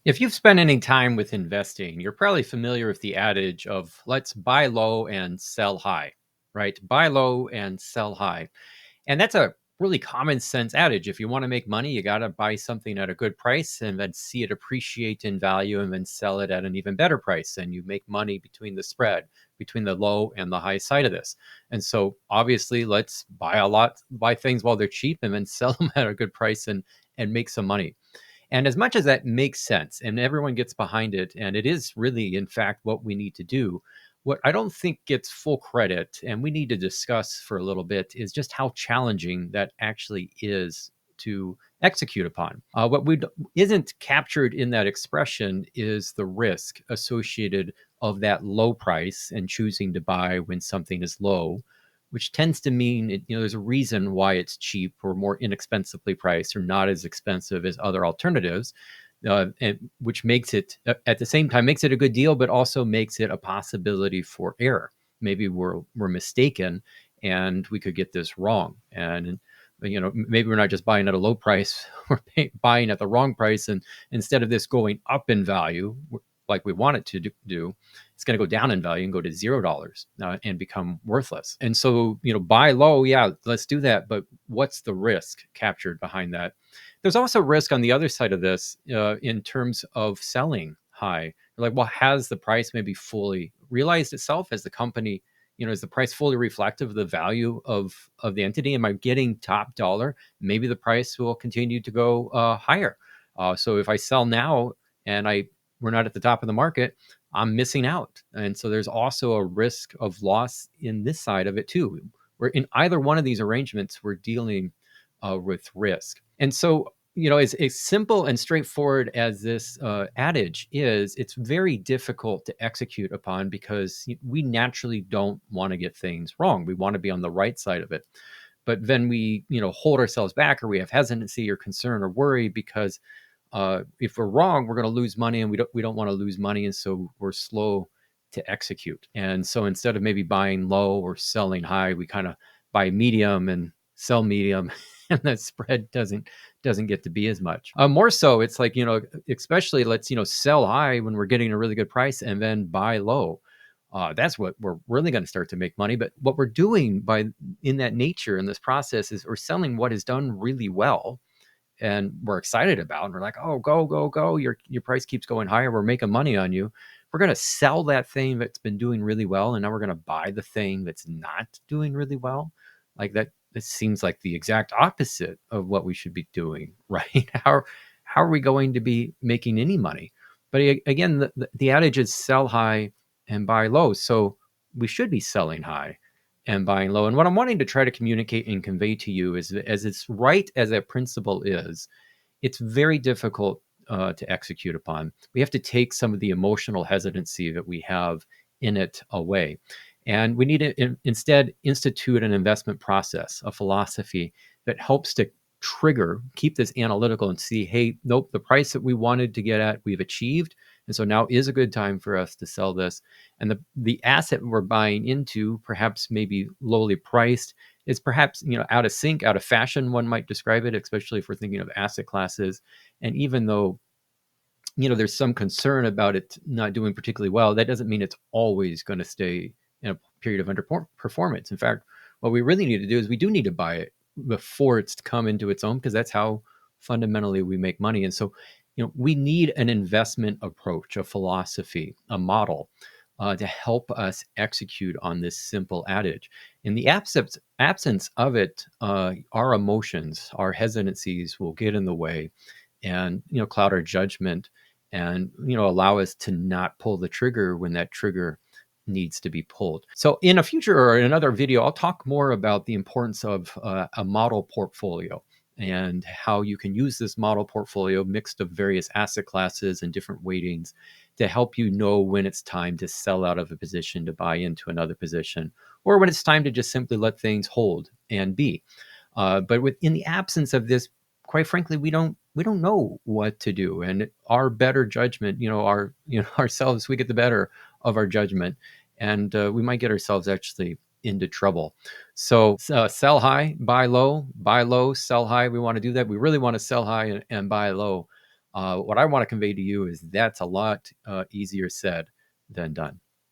If you've spent any time with investing, you're probably familiar with the adage of let's buy low and sell high, right? Buy low and sell high. And that's a really common sense adage. If you want to make money, you got to buy something at a good price and then see it appreciate in value and then sell it at an even better price. And you make money between the spread, between the low and the high side of this. And so obviously, let's buy things while they're cheap and then sell them at a good price and make some money. And as much as that makes sense and everyone gets behind it, and it is really, in fact, what we need to do, what I don't think gets full credit, and we need to discuss for a little bit, is just how challenging that actually is to execute upon. Isn't captured in that expression is the risk associated of that low price and choosing to buy when something is low, which tends to mean there's a reason why it's cheap or more inexpensively priced or not as expensive as other alternatives, and which makes it at the same time makes it a good deal, but also makes it a possibility for error. Maybe we're mistaken, and we could get this wrong. And maybe we're not just buying at a low price; we're buying at the wrong price, and instead of this going up in value, like we want it to do, it's going to go down in value and go to $0 and become worthless. And so, buy low, yeah, let's do that. But what's the risk captured behind that? There's also risk on the other side of this in terms of selling high. You're like, well, has the price maybe fully realized itself as the company? Is the price fully reflective of the value of the entity? Am I getting top dollar? Maybe the price will continue to go higher. So if I sell now and we're not at the top of the market, I'm missing out. And so there's also a risk of loss in this side of it too. We're in either one of these arrangements, we're dealing with risk. And so, as simple and straightforward as this adage is, it's very difficult to execute upon because we naturally don't want to get things wrong. We want to be on the right side of it. But then we, hold ourselves back, or we have hesitancy or concern or worry because if we're wrong, we're going to lose money, and we don't want to lose money, and so we're slow to execute. And so instead of maybe buying low or selling high, we kind of buy medium and sell medium, and that spread doesn't get to be as much. More so, it's like especially let's sell high when we're getting a really good price, and then buy low. That's what we're really going to start to make money. But what we're doing in that nature in this process is we're selling what is done really well and we're excited about, and we're like, oh, go, go, go. Your price keeps going higher. We're making money on you. We're going to sell that thing that's been doing really well. And now we're going to buy the thing that's not doing really well. Like that, it seems like the exact opposite of what we should be doing, right? How are we going to be making any money? But again, the adage is sell high and buy low. So we should be selling high and buying low. And what I'm wanting to try to communicate and convey to you is that as it's right as that principle is, it's very difficult to execute upon. We have to take some of the emotional hesitancy that we have in it away. And we need to instead institute an investment process, a philosophy that helps to keep this analytical and see, hey, nope, the price that we wanted to get at, we've achieved. And so now is a good time for us to sell this. And the asset we're buying into, perhaps maybe lowly priced, is perhaps out of sync, out of fashion, one might describe it, especially if we're thinking of asset classes. And even though there's some concern about it not doing particularly well, that doesn't mean it's always going to stay in a period of underperformance. In fact, what we really need to do is we do need to buy it before it's come into its own, because that's how fundamentally we make money. And so, we need an investment approach, a philosophy, a model to help us execute on this simple adage. In the absence of it, our emotions, our hesitancies will get in the way and cloud our judgment and allow us to not pull the trigger when that trigger needs to be pulled. So in a future or in another video, I'll talk more about the importance of a model portfolio and how you can use this model portfolio mixed of various asset classes and different weightings to help you know when it's time to sell out of a position to buy into another position, or when it's time to just simply let things hold and be. But in the absence of this, quite frankly, we don't know what to do, and our better judgment, ourselves, we get the better of our judgment, and we might get ourselves actually into trouble. So sell high, buy low, sell high. We want to do that. We really want to sell high and buy low. What I want to convey to you is that's a lot easier said than done.